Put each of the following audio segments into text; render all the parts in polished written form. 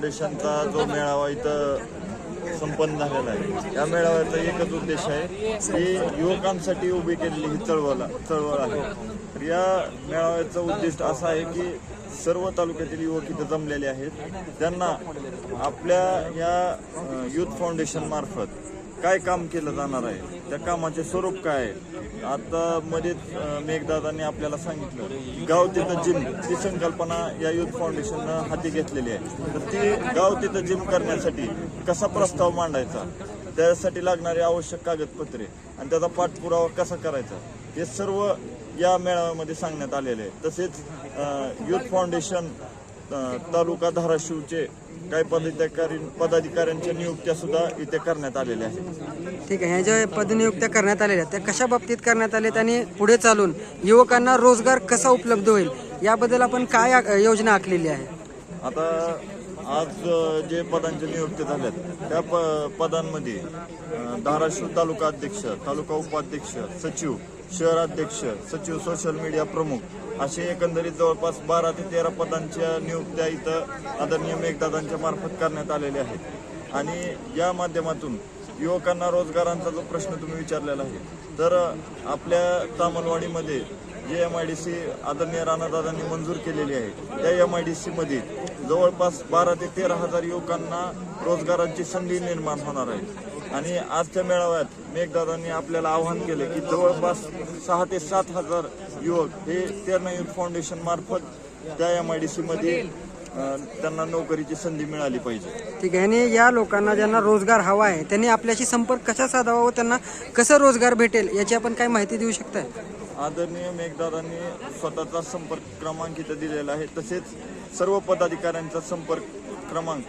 फाउंडेशनचा जो मेळावा इथं संपन्न झालेला आहे, या मेळाव्याचा एकच उद्देश आहे की युवकांसाठी उभी केलेली ही चळवळ आहे. तर या मेळाव्याचं उद्दिष्ट असं आहे की सर्व तालुक्यातील युवक इथं जमलेले आहेत. त्यांना आपल्या या युथ फाउंडेशन मार्फत काय काम केलं जाणार आहे, त्या कामाचे स्वरूप काय आहे. आता मध्येच मेघदादांनी आपल्याला सांगितलं की गाव तिथं जिम ही संकल्पना या युथ फाउंडेशननं हाती घेतलेली आहे. तर ती गाव तिथं जिम करण्यासाठी कसा प्रस्ताव मांडायचा, त्यासाठी लागणारी आवश्यक कागदपत्रे आणि त्याचा पाठपुरावा कसा करायचा, हे सर्व या मेळाव्यामध्ये सांगण्यात आलेले आहे. तसेच युथ फाउंडेशन तालुका धाराशिवचे काही पदाधिकाऱ्यांच्या नियुक्त्या सुद्धा इथे करण्यात आलेल्या आहेत. ठीक आहे. ह्या ज्या पदनियुक्त्या करण्यात आलेल्या त्या कशा बाबतीत करण्यात आल्यात आणि पुढे चालून युवकांना रोजगार कसा उपलब्ध होईल याबद्दल आपण काय योजना आखलेली आहे? आता आज जे पदांच्या नियुक्त्या झाल्यात त्या पदांमध्ये धाराशिव तालुका अध्यक्ष, तालुका उपाध्यक्ष, सचिव, शहराध्यक्ष, सचिव सोशल मीडिया प्रमुख असे एकंदरीत जवळपास 12 ते 13 पदांच्या नियुक्त्या इथं आदरणीय मेघदादांच्या मार्फत करण्यात आलेल्या आहेत. आणि या माध्यमातून युवकांना रोजगारांचा जो प्रश्न तुम्ही विचारलेला आहे, तर आपल्या तामलवाडीमध्ये जे MIDC आदरणीय राणादादांनी मंजूर केलेली आहे, त्या MIDC मध्ये जवळपास 12 ते 13 हजार युवकांना रोजगारांची संधी निर्माण होणार आहे. आणि आजच्या मेळाव्यात मेघदादांनी आपल्याला आवाहन केले की जवळपास 6 ते 7 हजार युवक हे तेरणा युथ फाउंडेशन मार्फत त्या MIDC मध्ये त्यांना नोकरीची संधी मिळाली पाहिजे. ठीक आहे. आणि या लोकांना ज्यांना रोजगार हवा आहे त्यांनी आपल्याशी संपर्क कसा साधावा व त्यांना कसं रोजगार भेटेल याची आपण काय माहिती देऊ शकताय? आदरणीय मेघदादांनी स्वतःचा संपर्क क्रमांक इथं दिलेला आहे. तसेच सर्व पदाधिकाऱ्यांचा संपर्क क्रमांक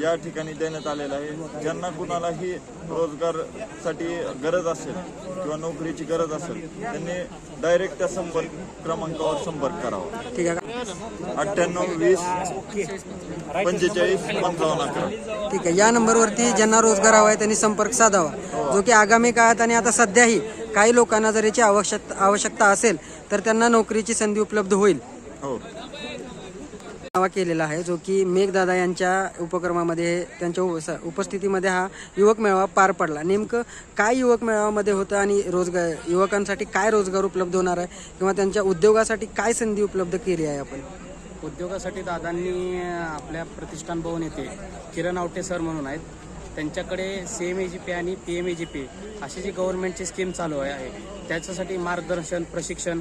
या ठिकाणी देण्यात आलेला आहे. ज्यांना कुणालाही रोजगारसाठी गरज असेल किंवा नोकरीची गरज असेल त्यांनी डायरेक्ट त्या संपर्क क्रमांकावर संपर्क करावा. ठीक आहे. 98 20 45 55 11. ठीक आहे. या नंबरवरती ज्यांना रोजगार हवा आहे त्यांनी संपर्क साधावा, जो की आगामी काळात आणि आता सध्याही काही लोकांना जर याची आवश्यकता असेल तर त्यांना नोकरीची संधी उपलब्ध होईल. हो. मेळावा केलेला आहे जो की मेघदादा यांच्या उपक्रमामध्ये त्यांच्या उपस्थितीमध्ये हा युवक मेळावा पार पडला. नेमकं काय युवक मेळाव्यामध्ये होतं आणि युवकांसाठी काय रोजगार उपलब्ध होणार आहे किंवा त्यांच्या उद्योगासाठी काय संधी उपलब्ध केली आहे? आपण उद्योगासाठी दादांनी आपल्या प्रतिष्ठान भवन येथे किरण आवटे सर म्हणून आहेत, त्यांच्याकडे CMAGP आणि PMAGP अशी जी गव्हर्नमेंटची स्कीम चालू आहे त्याच्यासाठी मार्गदर्शन प्रशिक्षण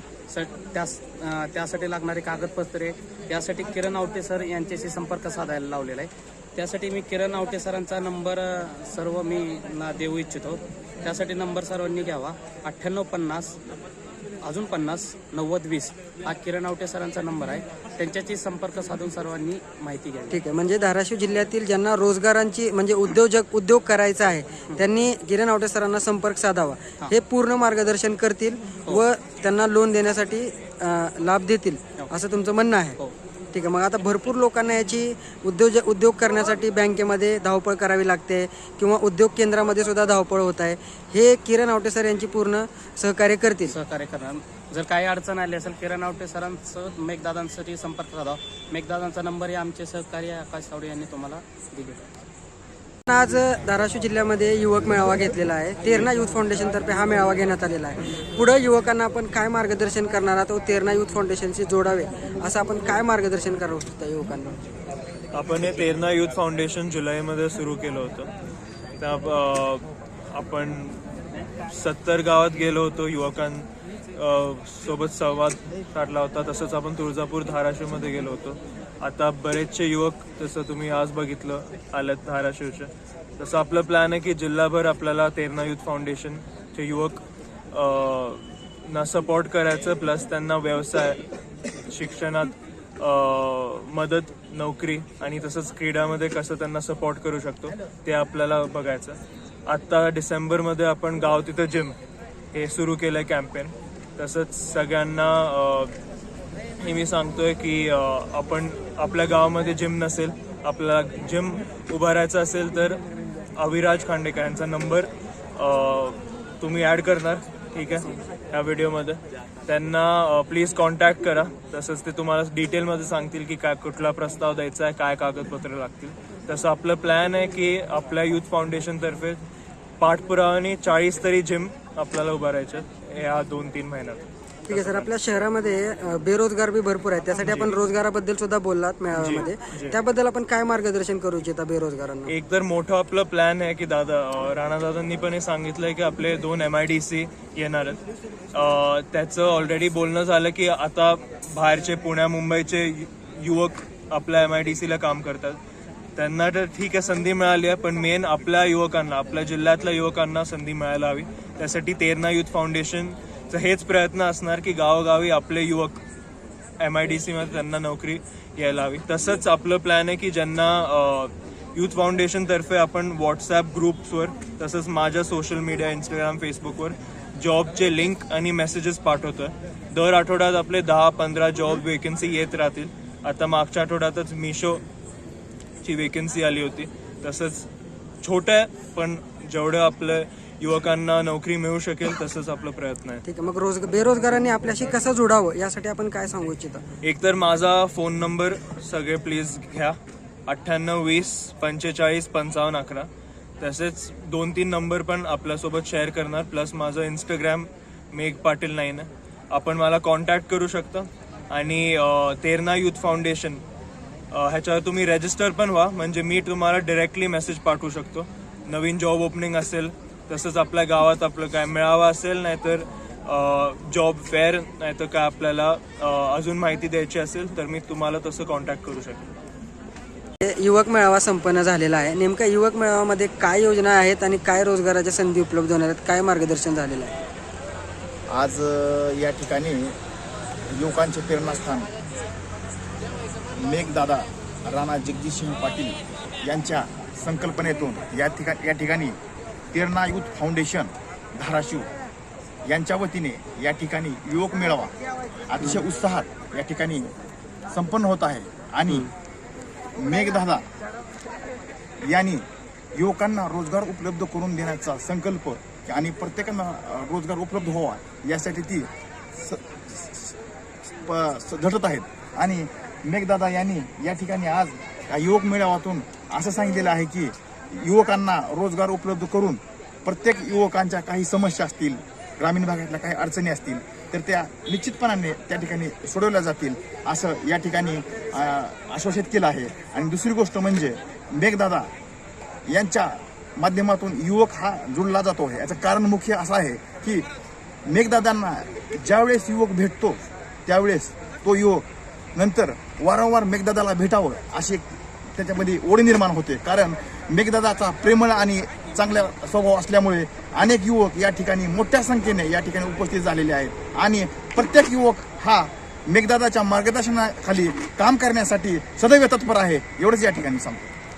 त्यासाठी लागणारी कागदपत्रे यासाठी किरण आवटे सर यांच्याशी संपर्क साधायला लावलेला आहे. त्यासाठी मी किरण आवटे सरांचा नंबर सर्व मी देऊ इच्छितो. त्यासाठी नंबर सर्वांनी घ्यावा. 98 50 अजून 50 90 20 हा किरण आवटे सरांचा नंबर आहे. त्यांच्याशी संपर्क साधून सर्वांनी माहिती घ्यावी. ठीक आहे. म्हणजे धाराशिव जिल्ह्यातील ज्यांना रोजगारांची म्हणजे उद्योग करायचा आहे त्यांनी किरण आवटे सरांना संपर्क साधावा. हे पूर्ण मार्गदर्शन करतील व त्यांना लोन देण्यासाठी लाभ देतील असं तुमचं म्हणणं आहे? ठीक आहे. मग आता भरपूर लोकांना याची उद्योग करण्यासाठी बँकेमध्ये धावपळ करावी लागते किंवा उद्योग केंद्रामध्ये सुद्धा धावपळ होत आहे. हे किरण आवटे सर यांची पूर्ण सहकार्य करणार. जर काही अडचण आली असेल किरण आवटे सरांचं मेघदादांसाठी संपर्क साधावा. मेघदादांचा नंबर हे आमचे सहकारी आकाश सावडे यांनी तुम्हाला दिलेला आहे. आज धाराशिव जिल्ह्यामध्ये युवक मेळावा घेतलेला आहे. तेरणा युथ फाउंडेशन तर्फे हा मेळावा घेण्यात आलेला आहे. पुढे युवकांना आपण काय मार्गदर्शन करणार आहात व तेरणा युथ फाउंडेशनशी जोडावे असं आपण काय मार्गदर्शन करू शकता युवकांना? आपण हे तेरणा युथ फाउंडेशन जुलैमध्ये सुरू केलं होतं. त्या आपण 70 गावात गेलो होतो, युवकांसोबत संवाद साधला होता. तसंच आपण तुळजापूर धाराशिवमध्ये गेलो होतो. आता बरेचसे युवक जसं तुम्ही आज बघितलं आल्यात धाराशिवचे, तसं आपलं प्लॅन आहे की जिल्हाभर आपल्याला तेरणा युथ फाउंडेशनचे युवक ना सपोर्ट करायचं, प्लस त्यांना व्यवसाय, शिक्षणात मदत, नोकरी आणि तसंच क्रीडामध्ये कसं त्यांना सपोर्ट करू शकतो ते आपल्याला बघायचं. आत्ता डिसेंबरमध्ये आपण गाव तिथं जिम हे सुरू केलं आहे कॅम्पेन. तसंच सगळ्यांना हे मी सांगतोय की आपण आपल्या गावामध्ये जिम नसेल, आपल्याला जिम उभारायचं असेल तर अविराज खांडेकर यांचा नंबर तुम्ही ॲड करणार, ठीक आहे, या व्हिडिओमध्ये. त्यांना प्लीज कॉन्टॅक्ट करा. तसंच ते तुम्हाला डिटेलमध्ये सांगतील की काय कुठला प्रस्ताव द्यायचा आहे, काय कागदपत्र लागतील. तसं आपलं प्लॅन आहे की आपल्या युथ फाउंडेशनतर्फे पाठपुरावानी 40 तरी जिम आपल्याला उभारायच्यात या 2-3 महिन्यात. ठीक आहे सर, आपल्या शहरामध्ये बेरोजगार बी भरपूर आहेत, त्यासाठी आपण रोजगाराबद्दल सुद्धा बोललात मेळाव्यामध्ये. त्याबद्दल आपण काय मार्गदर्शन करू इच्छिता बेरोजगारांना? एक तर मोठं आपलं प्लॅन आहे की राणा दादांनी पण हे सांगितलंय की आपले 2 MIDC येणार आहेत. त्याचं ऑलरेडी बोलणं झालं की आता बाहेरचे पुण्या मुंबईचे युवक आपल्या MIDCला काम करतात. त्यांना तर ठीक आहे संधी मिळाली आहे, पण मेन आपल्या युवकांना, आपल्या जिल्ह्यातल्या युवकांना संधी मिळायला हवी. त्यासाठी तेरणा युथ फाउंडेशनचा हेच प्रयत्न असणार की गावोगावी आपले युवक MIDC मध्ये त्यांना नोकरी यायला हवी. तसंच आपलं प्लॅन आहे की ज्यांना युथ फाउंडेशनतर्फे आपण व्हॉट्सॲप ग्रुप्सवर तसंच माझ्या सोशल मीडिया इंस्टाग्राम फेसबुकवर जॉबचे लिंक आणि मेसेजेस पाठवतोय. दर आठवड्यात आपले 10-15 जॉब वेकेन्सी येत राहतील. आता मागच्या आठवड्यातच मिशोची वेकेन्सी आली होती. तसंच छोट्या पण जेवढं आपलं युवकांना नोकरी मिळू शकेल तसंच आपला प्रयत्न आहे. ठीक आहे, मग बेरोजगारांनी आपल्याशी कसं जोडावं यासाठी आपण काय सांगू इच्छिता? एक तर माझा फोन नंबर सगळे प्लीज घ्या, 98 20 45 55 11. तसेच 2-3 नंबर पण आपल्यासोबत शेअर करणार. प्लस माझं इंस्टाग्राम मेघ पाटील 9 आहे. आपण मला कॉन्टॅक्ट करू शकता. आणि तेरणा युथ फाउंडेशन ह्याच्यावर तुम्ही रजिस्टर पण व्हा, म्हणजे मी तुम्हाला डायरेक्टली मेसेज पाठवू शकतो. नवीन जॉब ओपनिंग असेल, तसंच आपल्या गावात आपलं काय मेळावा असेल, नाहीतर जॉब फेअर, नाहीतर काय आपल्याला अजून माहिती द्यायची असेल तर मी तुम्हाला तसं कॉन्टॅक्ट करू शकेन. युवक मेळावा संपन्न झालेला आहे. नेमका युवक मेळाव्यामध्ये काय योजना आहेत आणि काय रोजगाराच्या संधी उपलब्ध होणार आहेत, काय मार्गदर्शन झालेलं आहे? आज या ठिकाणी युवकांचे प्रेरणास्थान मेघदादा राणा जगजितसिंह पाटील यांच्या संकल्पनेतून या ठिकाणी तेरणा युथ फाउंडेशन धाराशिव यांच्या वतीने या ठिकाणी युवक मेळावा अतिशय उत्साहात या ठिकाणी संपन्न होत आहे. आणि मेघदादा यांनी युवकांना रोजगार उपलब्ध करून देण्याचा संकल्प आणि प्रत्येकांना रोजगार उपलब्ध व्हावा यासाठी ती झटत आहेत. आणि मेघदादा यांनी या ठिकाणी आज युवक मेळाव्यातून असं सांगितलेलं आहे की युवकांना रोजगार उपलब्ध करून प्रत्येक युवकांच्या काही समस्या असतील, ग्रामीण भागातल्या काही अडचणी असतील तर त्या निश्चितपणाने त्या ठिकाणी सोडवल्या जातील असं या ठिकाणी आश्वासित केलं आहे. आणि दुसरी गोष्ट म्हणजे मेघदादा यांच्या माध्यमातून युवक हा जुळला जातो आहे. याचं कारण मुख्य असं आहे की मेघदादांना ज्यावेळेस युवक भेटतो त्यावेळेस तो युवक नंतर वारंवार मेघदादाला भेटावं अशी त्याच्यामध्ये ओढ निर्माण होते. कारण मेघदादाचा प्रेमळ आणि चांगला स्वभाव असल्यामुळे अनेक युवक या ठिकाणी मोठ्या संख्येने या ठिकाणी उपस्थित झालेले आहेत. आणि प्रत्येक युवक हा मेघदादाच्या मार्गदर्शनाखाली काम करण्यासाठी सदैव तत्पर आहे, एवढंच या ठिकाणी सांगतो.